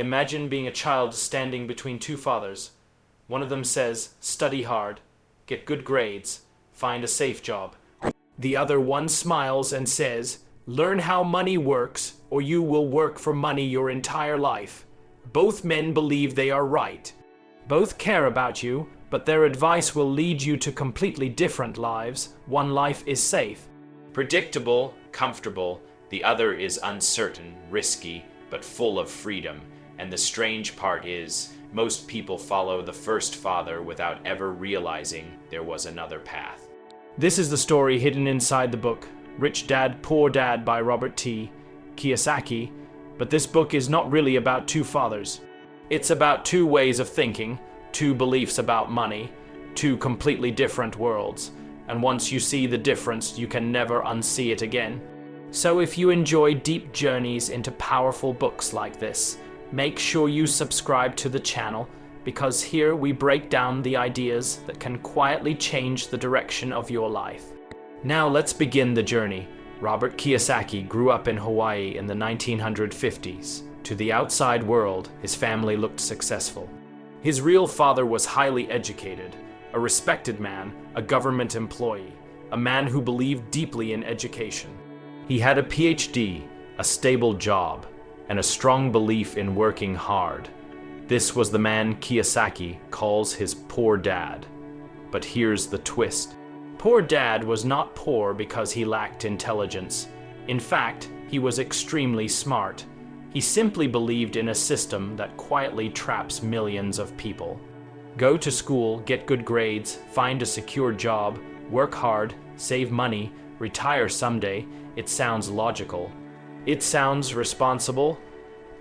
Imagine being a child standing between two fathers. One of them says, study hard, get good grades, find a safe job. The other one smiles and says, learn how money works, or you will work for money your entire life. Both men believe they are right. Both care about you, but their advice will lead you to completely different lives. One life is safe, predictable, comfortable. The other is uncertain, risky, but full of freedom. And the strange part is, most people follow the first father without ever realizing there was another path. This is the story hidden inside the book, Rich Dad, Poor Dad by Robert T. Kiyosaki, but this book is not really about two fathers. It's about two ways of thinking, two beliefs about money, two completely different worlds, and once you see the difference, you can never unsee it again. So if you enjoy deep journeys into powerful books like this, make sure you subscribe to the channel, because here we break down the ideas that can quietly change the direction of your life. Now let's begin the journey. Robert Kiyosaki grew up in Hawaii in the 1950s. To the outside world, his family looked successful. His real father was highly educated, a respected man, a government employee, a man who believed deeply in education. He had a PhD, a stable job, and a strong belief in working hard. This was the man Kiyosaki calls his poor dad. But here's the twist. Poor Dad was not poor because he lacked intelligence. In fact, he was extremely smart. He simply believed in a system that quietly traps millions of people. Go to school, get good grades, find a secure job, work hard, save money, retire someday. It sounds logical. It sounds responsible,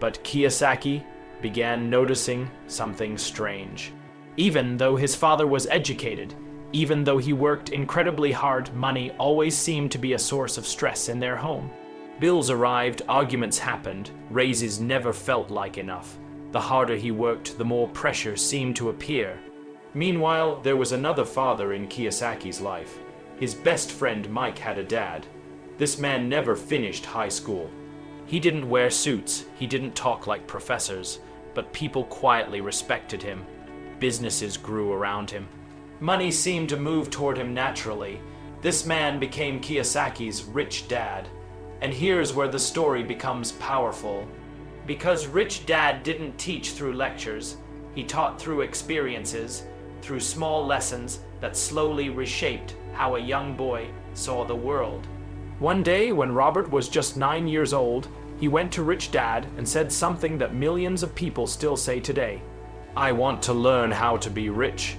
but Kiyosaki began noticing something strange. Even though his father was educated, even though he worked incredibly hard, money always seemed to be a source of stress in their home. Bills arrived, arguments happened, raises never felt like enough. The harder he worked, the more pressure seemed to appear. Meanwhile, there was another father in Kiyosaki's life. His best friend Mike had a dad. This man never finished high school. He didn't wear suits, he didn't talk like professors, but people quietly respected him. Businesses grew around him. Money seemed to move toward him naturally. This man became Kiyosaki's rich dad. And here's where the story becomes powerful. Because Rich Dad didn't teach through lectures, he taught through experiences, through small lessons that slowly reshaped how a young boy saw the world. One day, when Robert was just 9 years old, he went to Rich Dad and said something that millions of people still say today. I want to learn how to be rich.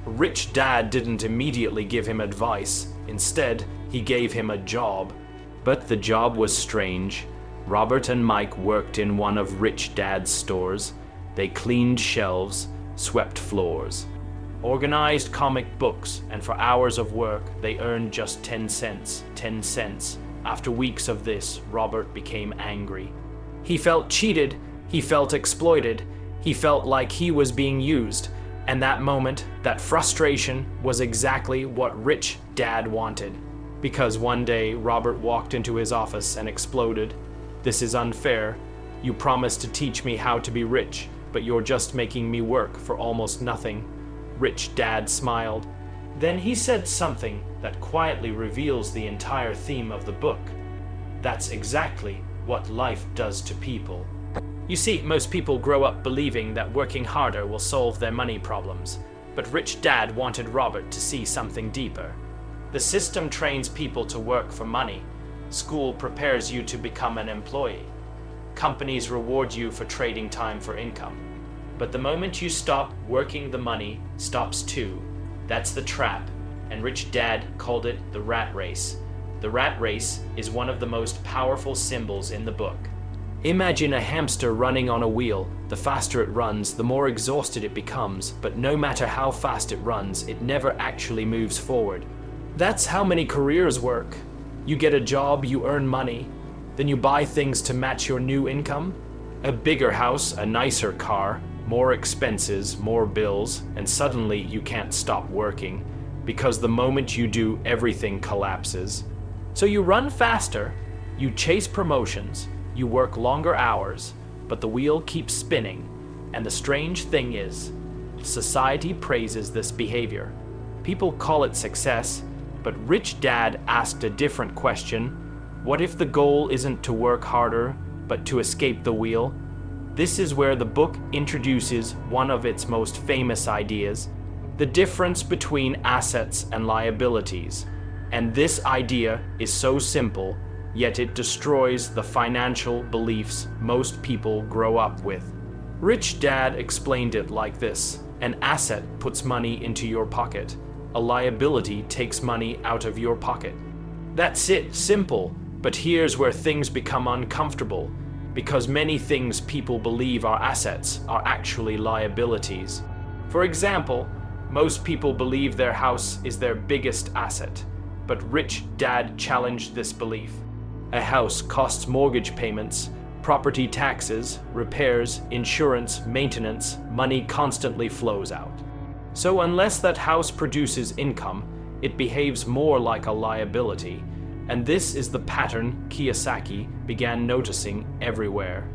Rich Dad didn't immediately give him advice. Instead, he gave him a job. But the job was strange. Robert and Mike worked in one of Rich Dad's stores. They cleaned shelves, swept floors, organized comic books, and for hours of work, they earned just 10 cents. 10 cents. After weeks of this, Robert became angry. He felt cheated. He felt exploited. He felt like he was being used. And that moment, that frustration, was exactly what Rich Dad wanted. Because one day, Robert walked into his office and exploded. This is unfair. You promised to teach me how to be rich, but you're just making me work for almost nothing. Rich Dad smiled. Then he said something that quietly reveals the entire theme of the book. That's exactly what life does to people. You see, most people grow up believing that working harder will solve their money problems, but Rich Dad wanted Robert to see something deeper. The system trains people to work for money. School prepares you to become an employee. Companies reward you for trading time for income. But the moment you stop working, the money stops too. That's the trap, and Rich Dad called it the rat race. The rat race is one of the most powerful symbols in the book. Imagine a hamster running on a wheel. The faster it runs, the more exhausted it becomes, but no matter how fast it runs, it never actually moves forward. That's how many careers work. You get a job, you earn money, then you buy things to match your new income. A bigger house, a nicer car, more expenses, more bills, and suddenly you can't stop working, because the moment you do, everything collapses. So you run faster, you chase promotions, you work longer hours, but the wheel keeps spinning. And the strange thing is, society praises this behavior. People call it success, but Rich Dad asked a different question. What if the goal isn't to work harder, but to escape the wheel? This is where the book introduces one of its most famous ideas, the difference between assets and liabilities. And this idea is so simple, yet it destroys the financial beliefs most people grow up with. Rich Dad explained it like this: an asset puts money into your pocket. A liability takes money out of your pocket. That's it, simple. But here's where things become uncomfortable, because many things people believe are assets are actually liabilities. For example, most people believe their house is their biggest asset, but Rich Dad challenged this belief. A house costs mortgage payments, property taxes, repairs, insurance, maintenance. Money constantly flows out. So unless that house produces income, it behaves more like a liability. And this is the pattern Kiyosaki began noticing everywhere.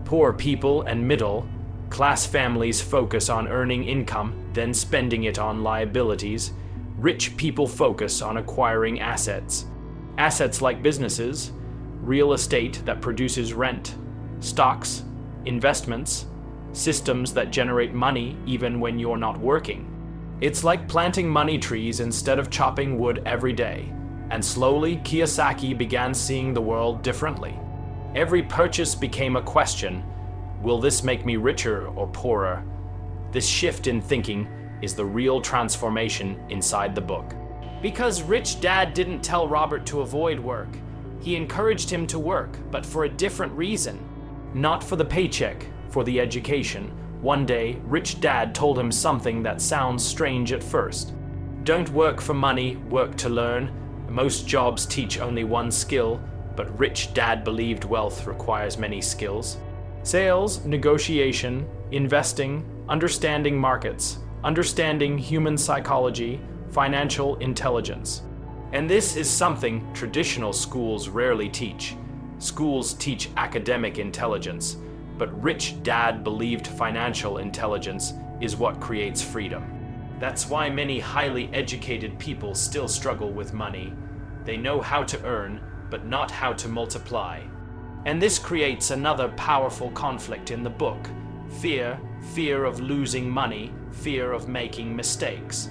Poor people and middle-class families focus on earning income, then spending it on liabilities. Rich people focus on acquiring assets. Assets like businesses, real estate that produces rent, stocks, investments, systems that generate money even when you're not working. It's like planting money trees instead of chopping wood every day. And slowly, Kiyosaki began seeing the world differently. Every purchase became a question: will this make me richer or poorer? This shift in thinking is the real transformation inside the book. Because Rich Dad didn't tell Robert to avoid work. He encouraged him to work, but for a different reason. Not for the paycheck, for the education. One day, Rich Dad told him something that sounds strange at first. Don't work for money, work to learn. Most jobs teach only one skill, but Rich Dad believed wealth requires many skills. Sales, negotiation, investing, understanding markets, understanding human psychology, financial intelligence. And this is something traditional schools rarely teach. Schools teach academic intelligence, but Rich Dad believed financial intelligence is what creates freedom. That's why many highly educated people still struggle with money. They know how to earn, but not how to multiply. And this creates another powerful conflict in the book. Fear of losing money, fear of making mistakes.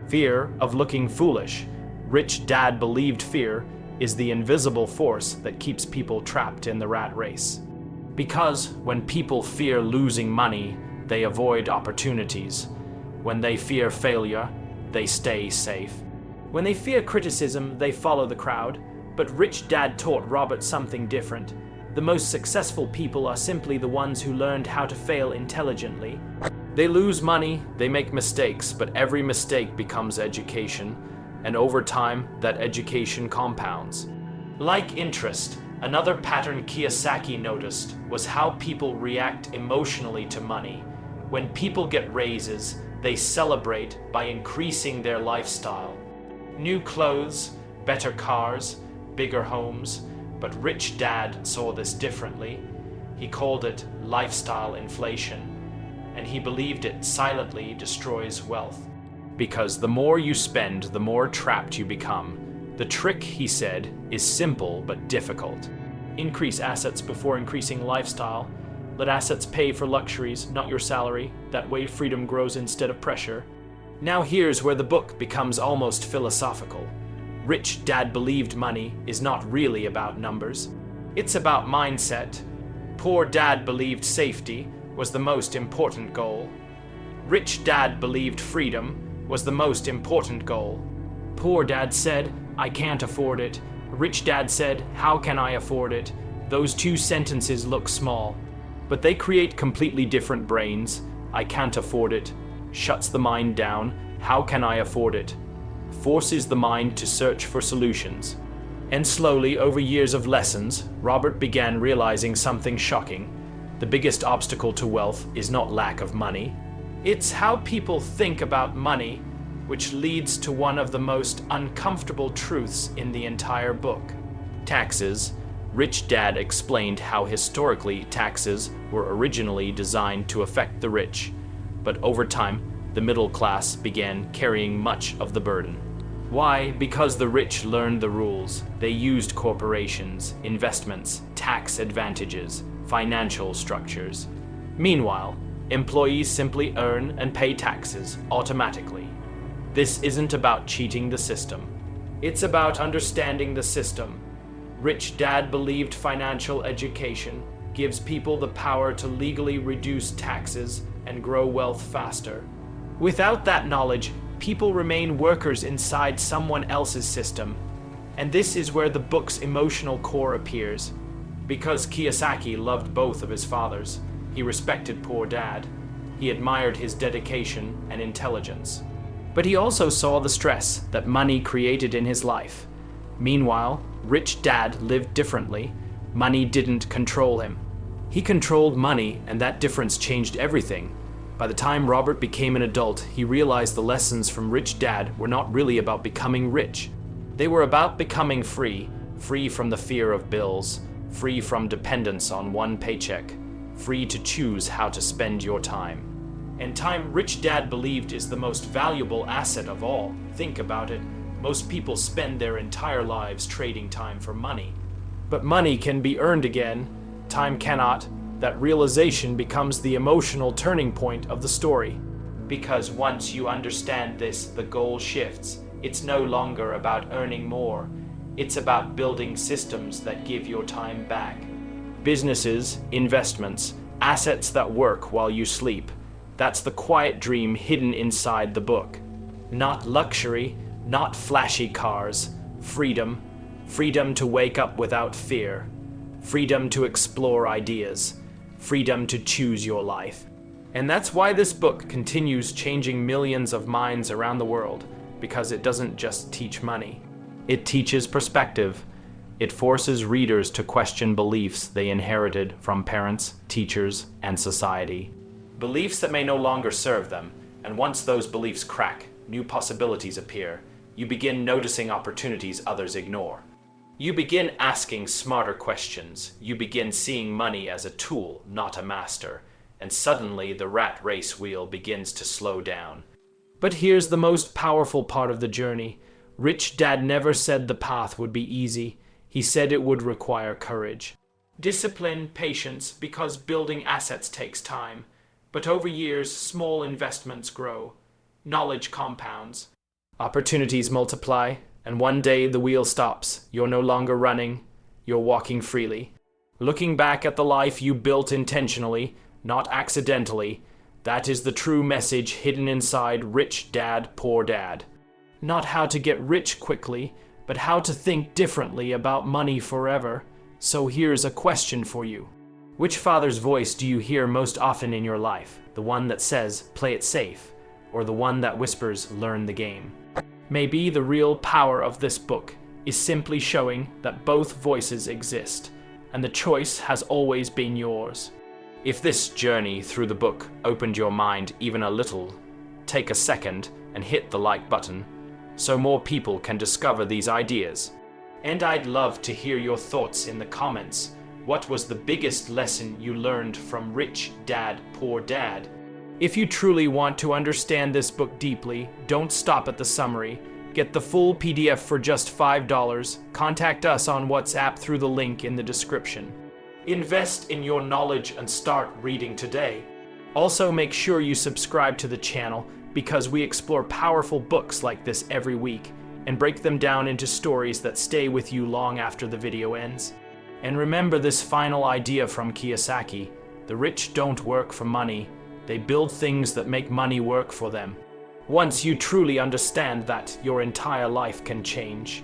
Fear of looking foolish. Rich Dad believed fear is the invisible force that keeps people trapped in the rat race. Because when people fear losing money, they avoid opportunities. When they fear failure, they stay safe. When they fear criticism, they follow the crowd. But Rich Dad taught Robert something different. The most successful people are simply the ones who learned how to fail intelligently. They lose money, they make mistakes, but every mistake becomes education, and over time, that education compounds. Like interest, another pattern Kiyosaki noticed was how people react emotionally to money. When people get raises, they celebrate by increasing their lifestyle. New clothes, better cars, bigger homes, but Rich Dad saw this differently. He called it lifestyle inflation, and he believed it silently destroys wealth. Because the more you spend, the more trapped you become. The trick, he said, is simple but difficult. Increase assets before increasing lifestyle. Let assets pay for luxuries, not your salary. That way freedom grows instead of pressure. Now here's where the book becomes almost philosophical. Rich Dad believed money is not really about numbers. It's about mindset. Poor Dad believed safety was the most important goal. Rich Dad believed freedom was the most important goal. Poor Dad said, I can't afford it. Rich Dad said, how can I afford it? Those two sentences look small, but they create completely different brains. I can't afford it shuts the mind down. How can I afford it? Forces the mind to search for solutions. And slowly, over years of lessons, Robert began realizing something shocking. The biggest obstacle to wealth is not lack of money. It's how people think about money, which leads to one of the most uncomfortable truths in the entire book. Taxes. Rich Dad explained how historically taxes were originally designed to affect the rich, but over time, the middle class began carrying much of the burden. Why? Because the rich learned the rules. They used corporations, investments, tax advantages, financial structures. Meanwhile, employees simply earn and pay taxes automatically. This isn't about cheating the system. It's about understanding the system. Rich Dad believed financial education gives people the power to legally reduce taxes and grow wealth faster. Without that knowledge, people remain workers inside someone else's system. And this is where the book's emotional core appears. Because Kiyosaki loved both of his fathers, he respected Poor Dad. He admired his dedication and intelligence. But he also saw the stress that money created in his life. Meanwhile, Rich Dad lived differently. Money didn't control him. He controlled money, and that difference changed everything. By the time Robert became an adult, he realized the lessons from Rich Dad were not really about becoming rich. They were about becoming free, free from the fear of bills, free from dependence on one paycheck, free to choose how to spend your time. And time, Rich Dad believed, is the most valuable asset of all. Think about it. Most people spend their entire lives trading time for money. But money can be earned again. Time cannot. That realization becomes the emotional turning point of the story. Because once you understand this, the goal shifts. It's no longer about earning more. It's about building systems that give your time back. Businesses, investments, assets that work while you sleep. That's the quiet dream hidden inside the book. Not luxury, not flashy cars. Freedom. Freedom to wake up without fear. Freedom to explore ideas. Freedom to choose your life. And that's why this book continues changing millions of minds around the world, because it doesn't just teach money. It teaches perspective. It forces readers to question beliefs they inherited from parents, teachers, and society. Beliefs that may no longer serve them, and once those beliefs crack, new possibilities appear. You begin noticing opportunities others ignore. You begin asking smarter questions. You begin seeing money as a tool, not a master. And suddenly the rat race wheel begins to slow down. But here's the most powerful part of the journey. Rich Dad never said the path would be easy. He said it would require courage. Discipline, patience, because building assets takes time. But over years, small investments grow. Knowledge compounds. Opportunities multiply, and one day the wheel stops. You're no longer running, you're walking freely. Looking back at the life you built intentionally, not accidentally, that is the true message hidden inside Rich Dad, Poor Dad. Not how to get rich quickly, but how to think differently about money forever. So here's a question for you. Which father's voice do you hear most often in your life? The one that says, play it safe, or the one that whispers, learn the game? Maybe the real power of this book is simply showing that both voices exist, and the choice has always been yours. If this journey through the book opened your mind even a little, take a second and hit the like button, so more people can discover these ideas. And I'd love to hear your thoughts in the comments. What was the biggest lesson you learned from Rich Dad, Poor Dad? If you truly want to understand this book deeply, don't stop at the summary. Get the full PDF for just $5. Contact us on WhatsApp through the link in the description. Invest in your knowledge and start reading today. Also, make sure you subscribe to the channel because we explore powerful books like this every week and break them down into stories that stay with you long after the video ends. And remember this final idea from Kiyosaki: the rich don't work for money, they build things that make money work for them. Once you truly understand that, your entire life can change.